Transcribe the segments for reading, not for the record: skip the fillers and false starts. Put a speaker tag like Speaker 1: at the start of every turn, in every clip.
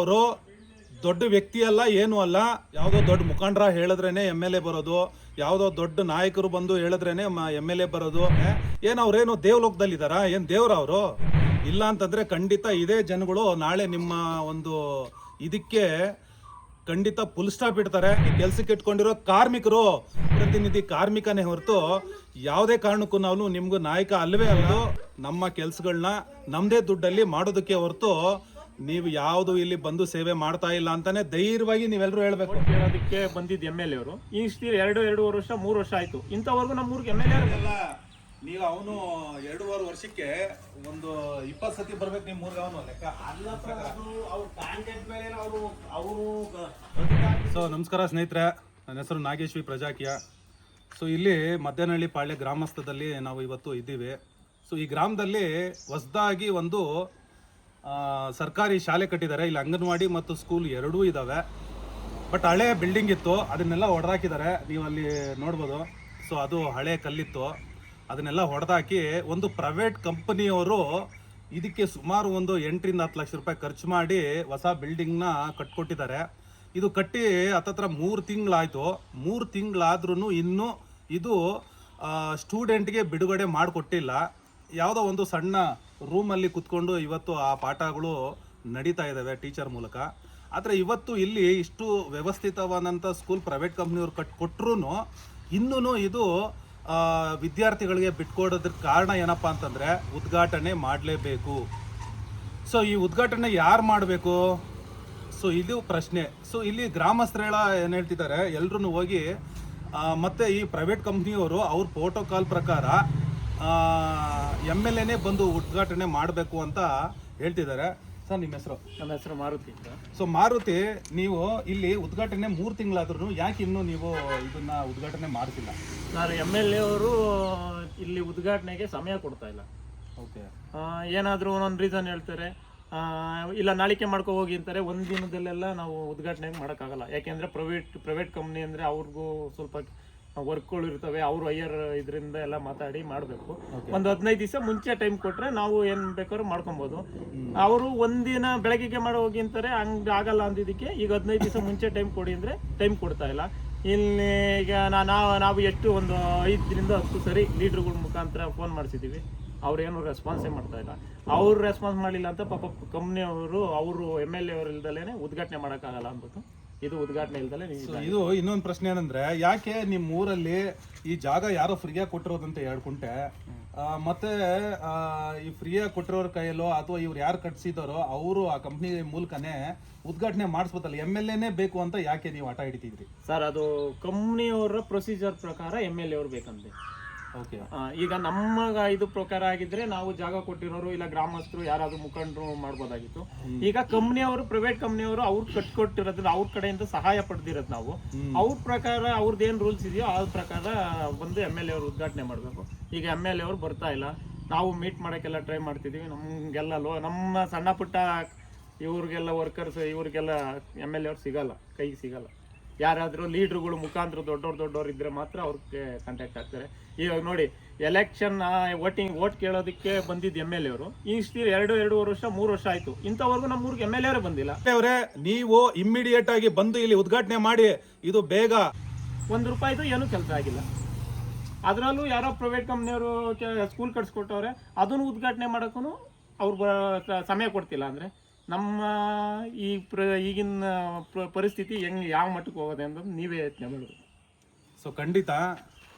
Speaker 1: ಅವರು ದೊಡ್ಡ ವ್ಯಕ್ತಿ ಅಲ್ಲ, ಏನು ಅಲ್ಲ. ಯಾವುದೋ ದೊಡ್ಡ ಮುಖಂಡರ ಹೇಳಿದ್ರೇನೆ MLA ಬರೋದು, ಯಾವುದೋ ದೊಡ್ಡ ನಾಯಕರು ಬಂದು ಹೇಳಿದ್ರೇನೆ MLA ಬರೋದು. ಏನು ಅವ್ರೇನು ದೇವಲೋಕದಲ್ಲಿದ್ದಾರಾ? ಏನು ದೇವ್ರ ಅವರು? ಇಲ್ಲ ಅಂತಂದ್ರೆ ಖಂಡಿತ ಇದೇ ಜನಗಳು ನಾಳೆ ನಿಮ್ಮ ಒಂದು ಇದಕ್ಕೆ ಖಂಡಿತ ಫುಲ್ ಸ್ಟಾಪ್ ಇಡ್ತಾರೆ. ಕೆಲ್ಸಕ್ಕೆ ಇಟ್ಕೊಂಡಿರೋ ಕಾರ್ಮಿಕರು, ಪ್ರತಿನಿಧಿ ಕಾರ್ಮಿಕನೇ ಹೊರತು ಯಾವುದೇ ಕಾರಣಕ್ಕೂ ನಾವು ನಿಮ್ಗೂ ನಾಯಕ ಅಲ್ಲವೇ ಅಲ್ಲ. ನಮ್ಮ ಕೆಲ್ಸಗಳನ್ನ ನಮ್ಮದೇ ದುಡ್ಡಲ್ಲಿ ಮಾಡೋದಕ್ಕೆ ಹೊರತು ನೀವು ಯಾವುದು ಇಲ್ಲಿ ಬಂದು ಸೇವೆ ಮಾಡ್ತಾ ಇಲ್ಲ ಅಂತಾನೆ ಧೈರ್ಯವಾಗಿ ನೀವೆಲ್ಲರೂ ಹೇಳ್ಬೇಕು.
Speaker 2: ಕೇಳೋದಕ್ಕೆ ಬಂದಿದ್ದು MLA ಅವರು ಇಷ್ಟು 2.5 ವರ್ಷ 3 ವರ್ಷ ಆಯ್ತು, ಇಂಥವರೆಗೂ ನಮ್ಮೂರಿಗೆ MLA
Speaker 1: ಅಲ್ಲ. ನೀವು ಅವನು 2.5 ವರ್ಷಕ್ಕೆ ಒಂದು 20 ಸತಿ ಬರ್ಬೇಕು ನಿಮ್ಮ ಊರಿಗೆ. ಅವನು ಲೆಕ್ಕ ಸೊ ನಮಸ್ಕಾರ ಸ್ನೇಹಿತರೆ, ನನ್ನ ಹೆಸರು ನಾಗೇಶ್ವಿ ಪ್ರಜಾಕಿಯ. ಸೊ ಇಲ್ಲಿ ಮದ್ದೆನಹಳ್ಳಿ ಪಾಳ್ಯ ಗ್ರಾಮಸ್ಥದಲ್ಲಿ ನಾವು ಇವತ್ತು ಇದ್ದೀವಿ. ಸೊ ಈ ಗ್ರಾಮದಲ್ಲಿ ಹೊಸದಾಗಿ ಒಂದು ಸರ್ಕಾರಿ ಶಾಲೆ ಕಟ್ಟಿದ್ದಾರೆ. ಇಲ್ಲಿ ಅಂಗನವಾಡಿ ಮತ್ತು ಸ್ಕೂಲ್ ಎರಡೂ ಇದ್ದಾವೆ. ಬಟ್ ಹಳೆ ಬಿಲ್ಡಿಂಗ್ ಇತ್ತು, ಅದನ್ನೆಲ್ಲ ಹೊಡೆದಾಕಿದ್ದಾರೆ. ನೀವು ಅಲ್ಲಿ ನೋಡ್ಬೋದು. ಸೊ ಅದು ಹಳೆ ಕಲ್ಲಿತ್ತು, ಅದನ್ನೆಲ್ಲ ಹೊಡೆದಾಕಿ ಒಂದು ಪ್ರೈವೇಟ್ ಕಂಪನಿಯವರು ಇದಕ್ಕೆ ಸುಮಾರು ಒಂದು 8 ರಿಂದ 10 ಲಕ್ಷ ರೂಪಾಯಿ ಖರ್ಚು ಮಾಡಿ ಹೊಸ ಬಿಲ್ಡಿಂಗ್ನ ಕಟ್ಕೊಟ್ಟಿದ್ದಾರೆ. ಇದು ಕಟ್ಟಿ ಹತ್ತತ್ರ 3 ತಿಂಗಳಾಯಿತು. 3 ತಿಂಗಳಾದ್ರೂ ಇನ್ನೂ ಇದು ಸ್ಟೂಡೆಂಟ್ಗೆ ಬಿಡುಗಡೆ ಮಾಡಿಕೊಟ್ಟಿಲ್ಲ. ಯಾವುದೋ ಒಂದು ಸಣ್ಣ ರೂಮಲ್ಲಿ ಕುತ್ಕೊಂಡು ಇವತ್ತು ಆ ಪಾಠಗಳು ನಡೀತಾ ಇದ್ದಾವೆ ಟೀಚರ್ ಮೂಲಕ. ಆದರೆ ಇವತ್ತು ಇಲ್ಲಿ ಇಷ್ಟು ವ್ಯವಸ್ಥಿತವಾದಂಥ ಸ್ಕೂಲ್ ಪ್ರೈವೇಟ್ ಕಂಪ್ನಿಯವ್ರು ಕೊಟ್ಟರು ಇನ್ನೂ ಇದು ವಿದ್ಯಾರ್ಥಿಗಳಿಗೆ ಬಿಟ್ಕೊಡೋದ್ರ ಕಾರಣ ಏನಪ್ಪ ಅಂತಂದರೆ ಉದ್ಘಾಟನೆ ಮಾಡಲೇಬೇಕು. ಸೊ ಈ ಉದ್ಘಾಟನೆ ಯಾರು ಮಾಡಬೇಕು? ಸೊ ಇದು ಪ್ರಶ್ನೆ. ಸೊ ಇಲ್ಲಿ ಗ್ರಾಮಸ್ಥರೆಲ್ಲ ಏನು ಹೇಳ್ತಿದ್ದಾರೆ, ಎಲ್ಲರೂ ಹೋಗಿ ಮತ್ತು ಈ ಪ್ರೈವೇಟ್ ಕಂಪ್ನಿಯವರು ಅವ್ರ ಪ್ರೋಟೋಕಾಲ್ ಪ್ರಕಾರ MLAನೇ ಬಂದು ಉದ್ಘಾಟನೆ ಮಾಡಬೇಕು ಅಂತ ಹೇಳ್ತಿದ್ದಾರೆ. ಸರ್ ನಿಮ್ಮ ಹೆಸರು?
Speaker 2: ನನ್ನ ಹೆಸರು ಮಾರುತಿ ಅಂತ.
Speaker 1: ಸೊ ಮಾರುತಿ, ನೀವು ಇಲ್ಲಿ ಉದ್ಘಾಟನೆ 3 ತಿಂಗಳಾದ್ರೂ ಯಾಕೆ ಇನ್ನೂ ನೀವು ಇದನ್ನ ಉದ್ಘಾಟನೆ ಮಾಡ್ತಿಲ್ಲ?
Speaker 2: ನಾನು MLA ಅವರು ಇಲ್ಲಿ ಉದ್ಘಾಟನೆಗೆ ಸಮಯ ಕೊಡ್ತಾ ಇಲ್ಲ.
Speaker 1: ಓಕೆ.
Speaker 2: ಏನಾದರೂ ಒಂದೊಂದು ರೀಸನ್ ಹೇಳ್ತಾರೆ, ಇಲ್ಲ ನಾಳಿಕೆ ಮಾಡ್ಕೊ ಹೋಗಿ ಅಂತಾರೆ. ಒಂದು ದಿನದಲ್ಲೆಲ್ಲ ನಾವು ಉದ್ಘಾಟನೆ ಮಾಡೋಕ್ಕಾಗಲ್ಲ. ಯಾಕೆಂದರೆ ಪ್ರೈವೇಟ್ ಕಂಪ್ನಿ ಅಂದರೆ ಅವ್ರಿಗೂ ಸ್ವಲ್ಪ ವರ್ಕ್ಗಳು ಇರ್ತವೆ. ಅವರು ಹೈಯರ್ ಇದರಿಂದ ಎಲ್ಲ ಮಾತಾಡಿ ಮಾಡಬೇಕು. ಒಂದು 15 ದಿವಸ ಮುಂಚೆ ಟೈಮ್ ಕೊಟ್ಟರೆ ನಾವು ಏನು ಬೇಕಾದ್ರೂ ಮಾಡ್ಕೊಬೋದು. ಅವರು ಒಂದಿನ ಬೆಳಗ್ಗೆಗೆ ಮಾಡೋ ಹೋಗಿ ಅಂತಾರೆ, ಹಂಗೆ ಆಗಲ್ಲ ಅಂದಿದ್ದಕ್ಕೆ ಈಗ 15 ದಿವಸ ಮುಂಚೆ ಟೈಮ್ ಕೊಡಿ ಅಂದರೆ ಟೈಮ್ ಕೊಡ್ತಾ ಇಲ್ಲ. ಇಲ್ಲಿ ಈಗ ನಾವು ಎಷ್ಟು ಒಂದು 5 ರಿಂದ 10 ಸರಿ ಲೀಡ್ರುಗಳ ಮುಖಾಂತರ ಫೋನ್ ಮಾಡಿಸಿದ್ದೀವಿ. ಅವ್ರೇನು ರೆಸ್ಪಾನ್ಸೇ ಮಾಡ್ತಾ ಇಲ್ಲ. ಅವ್ರು ರೆಸ್ಪಾನ್ಸ್ ಮಾಡಲಿಲ್ಲ ಅಂತ ಪಾಪ ಕಂಪ್ನಿಯವರು ಅವರು MLA ಅವರು ಇಲ್ದಲೇ ಉದ್ಘಾಟನೆ ಮಾಡೋಕ್ಕಾಗಲ್ಲ ಅಂದ್ಬಿಟ್ಟು ಇದು ಉದ್ಘಾಟನೆ ಇಲ್ದಲೇ.
Speaker 1: ಇದು ಇನ್ನೊಂದು ಪ್ರಶ್ನೆ ಏನಂದ್ರೆ, ಯಾಕೆ ನಿಮ್ಮ ಊರಲ್ಲಿ ಈ ಜಾಗ ಯಾರೋ ಫ್ರೀಯಾಗಿ ಕೊಟ್ಟಿರೋದಂತ 2 ಕುಂಟೆ ಮತ್ತೆ ಈ ಫ್ರೀಯಾಗಿ ಕೊಟ್ಟಿರೋರ ಕೈಯಲ್ಲೋ ಅಥವಾ ಇವ್ರು ಯಾರು ಕಟ್ಸಿದಾರೋ ಅವರು ಆ ಕಂಪ್ನಿ ಮೂಲಕನೇ ಉದ್ಘಾಟನೆ ಮಾಡಿಸ್ಬೋದಲ್ಲ? MLAನೇ ಬೇಕು ಅಂತ ಯಾಕೆ ನೀವು ಹಠ ಹಿಡಿತಿದ್ರಿ?
Speaker 2: ಸರ್, ಅದು ಕಂಪ್ನಿಯವರ ಪ್ರೊಸೀಜರ್ ಪ್ರಕಾರ MLA ಅವ್ರು ಬೇಕಂತೆ.
Speaker 1: ಓಕೆ.
Speaker 2: ಈಗ ನಮ್ಮ ಇದು ಪ್ರಕಾರ ಆಗಿದ್ರೆ ನಾವು ಜಾಗ ಕೊಟ್ಟಿರೋರು ಇಲ್ಲ ಗ್ರಾಮಸ್ಥರು ಯಾರಾದ್ರೂ ಮುಖಂಡರು ಮಾಡ್ಬೋದಾಗಿತ್ತು. ಈಗ ಕಂಪ್ನಿಯವರು ಪ್ರೈವೇಟ್ ಕಂಪ್ನಿಯವರು ಅವ್ರು ಕಟ್ಕೊಟ್ಟಿರೋದ್ರಿಂದ ಅವ್ರ ಕಡೆಯಿಂದ ಸಹಾಯ ಪಡೆದಿರೋದು ನಾವು ಅವ್ರ ಪ್ರಕಾರ ಅವ್ರದ್ದು ಏನು ರೂಲ್ಸ್ ಇದೆಯೋ ಆ ಪ್ರಕಾರ ಬಂದು MLA ಅವರು ಉದ್ಘಾಟನೆ ಮಾಡಬೇಕು. ಈಗ MLA ಅವರು ಬರ್ತಾ ಇಲ್ಲ. ನಾವು ಮೀಟ್ ಮಾಡೋಕ್ಕೆಲ್ಲ ಟ್ರೈ ಮಾಡ್ತಿದ್ದೀವಿ. ನಮಗೆಲ್ಲ ನಮ್ಮ ಸಣ್ಣ ಪುಟ್ಟ ಇವ್ರಿಗೆಲ್ಲ ವರ್ಕರ್ಸ್ ಇವ್ರಿಗೆಲ್ಲ MLA ಅವ್ರು ಸಿಗಲ್ಲ, ಕೈಗೆ ಸಿಗಲ್ಲ. ಯಾರಾದರೂ ಲೀಡ್ರುಗಳು ಮುಖಾಂತರ ದೊಡ್ಡವ್ರು ಇದ್ರೆ ಮಾತ್ರ ಅವ್ರಿಗೆ ಕಾಂಟ್ಯಾಕ್ಟ್ ಆಗ್ತಾರೆ. ಇವಾಗ ನೋಡಿ, ಎಲೆಕ್ಷನ್ ಓಟ್ ಕೇಳೋದಕ್ಕೆ ಬಂದಿದ್ದು MLA ಅವರು ಇಷ್ಟು 2.5 ವರ್ಷ 3 ವರ್ಷ ಆಯ್ತು, ಇಂಥವರೆಗೂ ನಮ್ಮೂರಿಗೆ MLA ಅವರೇ ಬಂದಿಲ್ಲ.
Speaker 1: ಅವರೇ ನೀವು ಇಮ್ಮಿಡಿಯೇಟ್ ಆಗಿ ಬಂದು ಇಲ್ಲಿ ಉದ್ಘಾಟನೆ ಮಾಡಿ. ಇದು ಬೇಗ
Speaker 2: ₹1 ಏನೂ ಕೆಲಸ ಆಗಿಲ್ಲ. ಅದರಲ್ಲೂ ಯಾರೋ ಪ್ರೈವೇಟ್ ಕಂಪ್ನಿಯವರು ಸ್ಕೂಲ್ ಕಟ್ಸ್ಕೊಟ್ಟವ್ರೆ, ಅದನ್ನು ಉದ್ಘಾಟನೆ ಮಾಡೋಕ್ಕೂ ಅವ್ರು ಸಮಯ ಕೊಡ್ತಿಲ್ಲ. ಅಂದರೆ ನಮ್ಮ ಈಗಿನ ಪರಿಸ್ಥಿತಿ ಹೆಂಗೆ ಯಾವ ಮಟ್ಟಕ್ಕೆ ಹೋಗೋದೆ ಅಂತ ನೀವೇ ಯೋಚನೆ ಮಾಡೋದು.
Speaker 1: ಸೊ ಖಂಡಿತ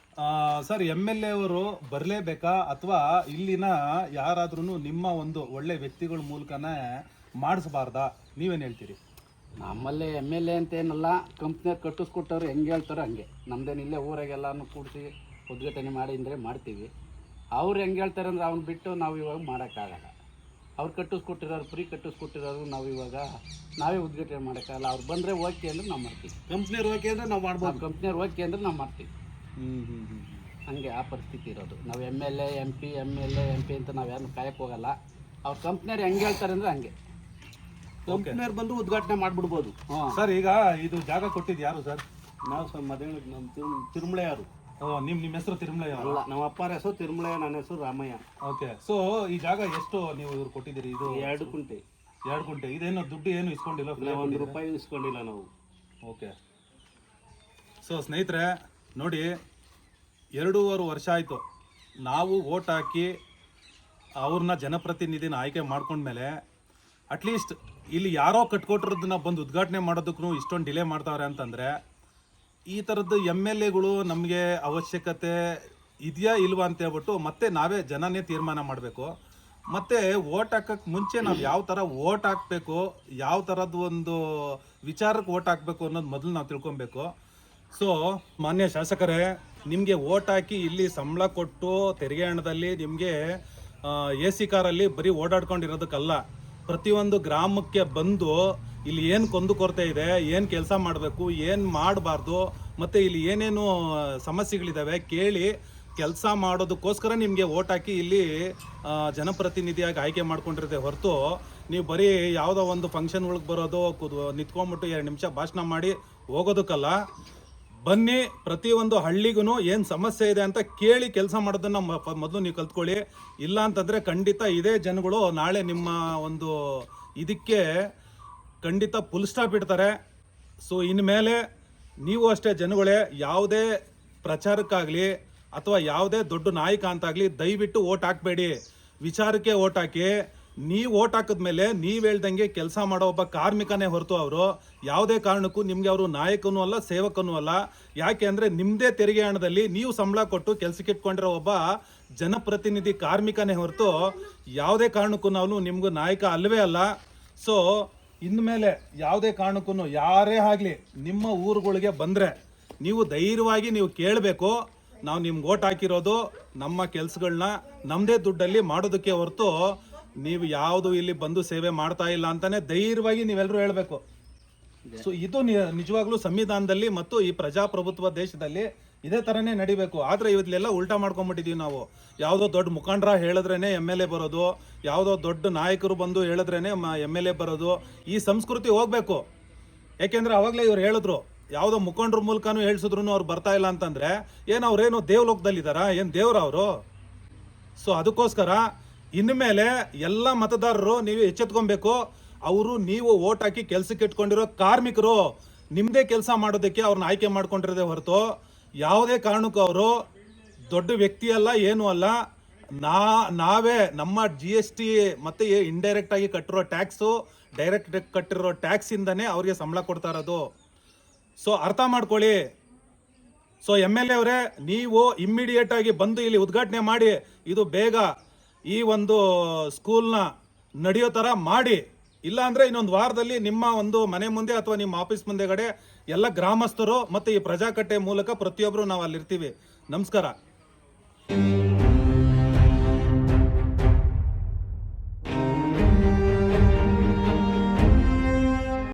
Speaker 1: ಸರ್, MLA ಅವರು ಬರಲೇಬೇಕಾ ಅಥವಾ ಇಲ್ಲಿನ ಯಾರಾದ್ರೂ ನಿಮ್ಮ ಒಂದು ಒಳ್ಳೆ ವ್ಯಕ್ತಿಗಳ ಮೂಲಕನೇ ಮಾಡಿಸಬಾರ್ದಾ? ನೀವೇನು ಹೇಳ್ತೀರಿ?
Speaker 3: ನಮ್ಮಲ್ಲಿ MLA ಅಂತ ಏನಲ್ಲ, ಕಂಪ್ನಿಯವ್ರು ಕಟ್ಟಿಸ್ಕೊಟ್ಟವ್ರು ಹೆಂಗೆ ಹೇಳ್ತಾರೋ ಹಂಗೆ. ನಮ್ದೇನು ಇಲ್ಲೇ ಊರಾಗೆಲ್ಲನೂ ಕೂಡಿಸಿ ಉದ್ಘಾಟನೆ ಮಾಡಿ ಅಂದರೆ ಮಾಡ್ತೀವಿ. ಅವ್ರು ಹೆಂಗೆ ಹೇಳ್ತಾರೆ ಅಂದರೆ ಅವ್ನು ಬಿಟ್ಟು ನಾವು ಇವಾಗ ಮಾಡೋಕ್ಕಾಗಲ್ಲ. ಅವ್ರು ಕಟ್ಟಿಸ್ಕೊಟ್ಟಿರೋರು, ಫ್ರೀ ಕಟ್ಟಿಸ್ಕೊಟ್ಟಿರೋರು ನಾವು ಇವಾಗ ನಾವೇ ಉದ್ಘಾಟನೆ ಮಾಡೋಕ್ಕಾಗಲ್ಲ. ಅವ್ರು ಬಂದರೆ ಓಕೆ ಅಂದರೆ ನಾವು ಮಾಡ್ತೀವಿ.
Speaker 1: ಕಂಪ್ನಿಯವ್ರು ಓಕೆ ಅಂದರೆ ನಾವು ಮಾಡ್ಬೋದು,
Speaker 3: ಕಂಪ್ನಿಯವ್ರು ಓಕೆ ಅಂದರೆ ನಾವು ಮಾಡ್ತೀವಿ. ಹಂಗೆ ಆ ಪರಿಸ್ಥಿತಿ ಇರೋದು. ನಾವು MLA MP ಅಂತ ನಾವು ಯಾರನ್ನು ಕಾಯಕ್ಕೆ ಹೋಗಲ್ಲ. ಅವ್ರ ಕಂಪ್ನಿಯವ್ರು ಹೆಂಗೆ ಹೇಳ್ತಾರೆ ಅಂದರೆ ಹಂಗೆ ಕಂಪ್ನಿಯವ್ರು ಬಂದು ಉದ್ಘಾಟನೆ ಮಾಡಿಬಿಡ್ಬೋದು.
Speaker 1: ಸರ್, ಈಗ ಇದು ಜಾಗ ಕೊಟ್ಟಿದ್ದು ಯಾರು ಸರ್?
Speaker 3: ನಾವು ಸರ್ ನಮ್ಮ ತಿರುಮಳೆಯವರು.
Speaker 1: ನಿಮ್ಮ ಹೆಸರು ತಿರುಮಲಯ್ಯ
Speaker 3: ಅಲ್ಲ, ನಮ್ಮ ಅಪ್ಪರ ಹೆಸರು ತಿರುಮಲಯ್ಯ, ನನ್ನ ಹೆಸರು ರಾಮಯ್ಯ.
Speaker 1: ಓಕೆ. ಸೊ ಈ ಜಾಗ ಎಷ್ಟು ನೀವು ಇವ್ರು ಕೊಟ್ಟಿದ್ದೀರಿ? ಇದು
Speaker 3: 2 ಕುಂಟೆ.
Speaker 1: 2 ಗುಂಟೆ. ಇದೇನು ದುಡ್ಡು ಏನು ಇಸ್ಕೊಂಡಿಲ್ಲ?
Speaker 4: ಒಂದು ರೂಪಾಯಿ ಇಸ್ಕೊಂಡಿಲ್ಲ ನಾವು.
Speaker 1: ಓಕೆ. ಸೊ ಸ್ನೇಹಿತರೆ ನೋಡಿ, 2.5 ವರ್ಷ ಆಯಿತು ನಾವು ವೋಟ್ ಹಾಕಿ ಅವ್ರನ್ನ ಜನಪ್ರತಿನಿಧಿನ ಆಯ್ಕೆ ಮಾಡ್ಕೊಂಡ್ಮೇಲೆ ಅಟ್ಲೀಸ್ಟ್ ಇಲ್ಲಿ ಯಾರೋ ಕಟ್ಕೊಟ್ಟಿರೋದನ್ನ ಬಂದು ಉದ್ಘಾಟನೆ ಮಾಡೋದಕ್ಕೂ ಇಷ್ಟೊಂದು ಡಿಲೇ ಮಾಡ್ತಾವ್ರೆ ಅಂತಂದರೆ ಈ ಥರದ್ದು MLAಗಳು ನಮಗೆ ಅವಶ್ಯಕತೆ ಇದೆಯಾ ಇಲ್ವಾ ಅಂತ ಹೇಳ್ಬಿಟ್ಟು ಮತ್ತೆ ನಾವೇ ಜನನೇ ತೀರ್ಮಾನ ಮಾಡಬೇಕು. ಮತ್ತು ವೋಟ್ ಹಾಕೋಕ್ಕೆ ಮುಂಚೆ ನಾವು ಯಾವ ಥರ ವೋಟ್ ಹಾಕಬೇಕು, ಯಾವ ಥರದ್ದು ಒಂದು ವಿಚಾರಕ್ಕೆ ವೋಟ್ ಹಾಕಬೇಕು ಅನ್ನೋದು ಮೊದಲು ನಾವು ತಿಳ್ಕೊಬೇಕು. ಸೊ ಮಾನ್ಯ ಶಾಸಕರೇ, ನಿಮಗೆ ವೋಟ್ ಹಾಕಿ ಇಲ್ಲಿ ಸಂಬಳ ಕೊಟ್ಟು ತೆರಿಗೆ ಹಣದಲ್ಲಿ ನಿಮಗೆ AC ಕಾರಲ್ಲಿ ಬರೀ ಓಡಾಡ್ಕೊಂಡಿರೋದಕ್ಕಲ್ಲ, ಪ್ರತಿಯೊಂದು ಗ್ರಾಮಕ್ಕೆ ಬಂದು ಇಲ್ಲಿ ಏನು ಕುಂದುಕೊರತೆ ಇದೆ, ಏನು ಕೆಲಸ ಮಾಡಬೇಕು, ಏನು ಮಾಡಬಾರ್ದು, ಮತ್ತು ಇಲ್ಲಿ ಏನೇನು ಸಮಸ್ಯೆಗಳಿದ್ದಾವೆ ಕೇಳಿ ಕೆಲಸ ಮಾಡೋದಕ್ಕೋಸ್ಕರ ನಿಮಗೆ ವೋಟ್ ಹಾಕಿ ಇಲ್ಲಿ ಜನಪ್ರತಿನಿಧಿಯಾಗಿ ಆಯ್ಕೆ ಮಾಡ್ಕೊಂಡಿರುತ್ತೆ ಹೊರತು ನೀವು ಬರೀ ಯಾವುದೋ ಒಂದು ಫಂಕ್ಷನ್ಗಳಿಗೆ ಬರೋದು, ನಿಂತ್ಕೊಂಡ್ಬಿಟ್ಟು 2 ನಿಮಿಷ ಭಾಷಣ ಮಾಡಿ ಹೋಗೋದಕ್ಕಲ್ಲ. ಬನ್ನಿ, ಪ್ರತಿಯೊಂದು ಹಳ್ಳಿಗೂ ಏನು ಸಮಸ್ಯೆ ಇದೆ ಅಂತ ಕೇಳಿ ಕೆಲಸ ಮಾಡೋದನ್ನು ಮೊದಲು ನೀವು ಕಲ್ತ್ಕೊಳ್ಳಿ. ಇಲ್ಲ ಅಂತಂದರೆ ಖಂಡಿತ ಇದೇ ಜನಗಳು ನಾಳೆ ನಿಮ್ಮ ಒಂದು ಇದಕ್ಕೆ ಖಂಡಿತ ಫುಲ್ ಸ್ಟಾಪ್ ಇಡ್ತಾರೆ. ಸೊ ಇನ್ಮೇಲೆ ನೀವು ಅಷ್ಟೇ ಜನಗಳೇ, ಯಾವುದೇ ಪ್ರಚಾರಕ್ಕಾಗಲಿ ಅಥವಾ ಯಾವುದೇ ದೊಡ್ಡ ನಾಯಕ ಅಂತಾಗಲಿ ದಯವಿಟ್ಟು ವೋಟ್ ಹಾಕಬೇಡಿ, ವಿಚಾರಕ್ಕೆ ವೋಟ್ ಹಾಕಿ. ನೀವು ವೋಟ್ ಹಾಕಿದ್ಮೇಲೆ ನೀವು ಹೇಳ್ದಂಗೆ ಕೆಲಸ ಮಾಡೋ ಒಬ್ಬ ಕಾರ್ಮಿಕನೇ ಹೊರತು ಅವರು ಯಾವುದೇ ಕಾರಣಕ್ಕೂ ನಿಮಗೆ ಅವರು ನಾಯಕನೂ ಅಲ್ಲ, ಸೇವಕನೂ ಅಲ್ಲ. ಯಾಕೆ ಅಂದರೆ ನಿಮ್ಮದೇ ತೆರಿಗೆ ಹಣದಲ್ಲಿ ನೀವು ಸಂಬಳ ಕೊಟ್ಟು ಕೆಲಸಕ್ಕೆ ಇಟ್ಕೊಂಡಿರೋ ಒಬ್ಬ ಜನಪ್ರತಿನಿಧಿ ಕಾರ್ಮಿಕನೇ ಹೊರತು ಯಾವುದೇ ಕಾರಣಕ್ಕೂ ನಾವು ನಿಮಗೂ ನಾಯಕ ಅಲ್ಲವೇ ಅಲ್ಲ. ಸೊ ಇನ್ಮೇಲೆ ಯಾವುದೇ ಕಾರಣಕ್ಕೂ ಯಾರೇ ಆಗಲಿ ನಿಮ್ಮ ಊರುಗಳಿಗೆ ಬಂದರೆ ನೀವು ಧೈರ್ಯವಾಗಿ ನೀವು ಕೇಳಬೇಕು, ನಾವು ನಿಮ್ಗೆ ಓಟ್ ಹಾಕಿರೋದು ನಮ್ಮ ಕೆಲಸಗಳನ್ನ ನಮ್ಮದೇ ದುಡ್ಡಲ್ಲಿ ಮಾಡೋದಕ್ಕೆ ಹೊರತು ನೀವು ಯಾವುದು ಇಲ್ಲಿ ಬಂದು ಸೇವೆ ಮಾಡ್ತಾ ಇಲ್ಲ ಅಂತಾನೆ ಧೈರ್ಯವಾಗಿ ನೀವೆಲ್ಲರೂ ಹೇಳಬೇಕು. ಸೊ ಇದು ನಿಜವಾಗ್ಲೂ ಸಂವಿಧಾನದಲ್ಲಿ ಮತ್ತು ಈ ಪ್ರಜಾಪ್ರಭುತ್ವ ದೇಶದಲ್ಲಿ ಇದೇ ಥರನೇ ನಡಿಬೇಕು. ಆದರೆ ಇವತ್ತೆಲ್ಲ ಉಲ್ಟಾ ಮಾಡ್ಕೊಂಬಿಟ್ಟಿದ್ದೀವಿ ನಾವು. ಯಾವುದೋ ದೊಡ್ಡ ಮುಖಂಡರ ಹೇಳಿದ್ರೇ MLA ಬರೋದು, ಯಾವುದೋ ದೊಡ್ಡ ನಾಯಕರು ಬಂದು ಹೇಳಿದ್ರೇ MLA ಬರೋದು. ಈ ಸಂಸ್ಕೃತಿ ಹೋಗಬೇಕು. ಯಾಕೆಂದರೆ ಅವಾಗಲೇ ಇವ್ರು ಹೇಳಿದ್ರು, ಯಾವುದೋ ಮುಖಂಡ್ರ ಮೂಲಕನೂ ಹೇಳ್ಸಿದ್ರು ಅವ್ರು ಬರ್ತಾ ಇಲ್ಲ ಅಂತಂದರೆ ಏನು ಅವ್ರೇನು ದೇವಲೋಕದಲ್ಲಿದ್ದಾರಾ, ಏನು ದೇವ್ರ ಅವರು? ಸೊ ಅದಕ್ಕೋಸ್ಕರ ಇನ್ಮೇಲೆ ಎಲ್ಲ ಮತದಾರರು ನೀವು ಎಚ್ಚೆತ್ಕೊಬೇಕು. ಅವರು ನೀವು ವೋಟ್ ಹಾಕಿ ಕೆಲಸಕ್ಕೆ ಇಟ್ಕೊಂಡಿರೋ ಕಾರ್ಮಿಕರು, ನಿಮ್ಮದೇ ಕೆಲಸ ಮಾಡೋದಕ್ಕೆ ಅವ್ರನ್ನ ಆಯ್ಕೆ ಮಾಡ್ಕೊಂಡಿರೋದೇ ಹೊರತು ಯಾವುದೇ ಕಾರಣಕ್ಕೂ ಅವರು ದೊಡ್ಡ ವ್ಯಕ್ತಿ ಅಲ್ಲ, ಏನೂ ಅಲ್ಲ. ನಾವೇ ನಮ್ಮ GST ಮತ್ತು ಇಂಡೈರೆಕ್ಟ್ ಆಗಿ ಕಟ್ಟಿರೋ ಟ್ಯಾಕ್ಸು, ಡೈರೆಕ್ಟ್ ಕಟ್ಟಿರೋ ಟ್ಯಾಕ್ಸಿಂದನೇ ಅವ್ರಿಗೆ ಸಂಬಳ ಕೊಡ್ತಾ ಇರೋದು. ಸೊ ಅರ್ಥ ಮಾಡ್ಕೊಳ್ಳಿ. ಸೊ MLA ಅವರೇ, ನೀವು ಇಮ್ಮಿಡಿಯೇಟ್ ಆಗಿ ಬಂದು ಇಲ್ಲಿ ಉದ್ಘಾಟನೆ ಮಾಡಿ, ಇದು ಬೇಗ ಈ ಒಂದು ಸ್ಕೂಲ್ನ ನಡೆಯೋ ಥರ ಮಾಡಿ. ಇಲ್ಲ ಅಂದರೆ ಇನ್ನೊಂದು ವಾರದಲ್ಲಿ ನಿಮ್ಮ ಒಂದು ಮನೆ ಮುಂದೆ ಅಥವಾ ನಿಮ್ಮ ಆಫೀಸ್ ಮುಂದೆಗಡೆ ಎಲ್ಲ ಗ್ರಾಮಸ್ಥರು ಮತ್ತು ಈ ಪ್ರಜಾಕಟ್ಟೆ ಮೂಲಕ ಪ್ರತಿಯೊಬ್ಬರು ನಾವು ಅಲ್ಲಿರ್ತೀವಿ. ನಮಸ್ಕಾರ.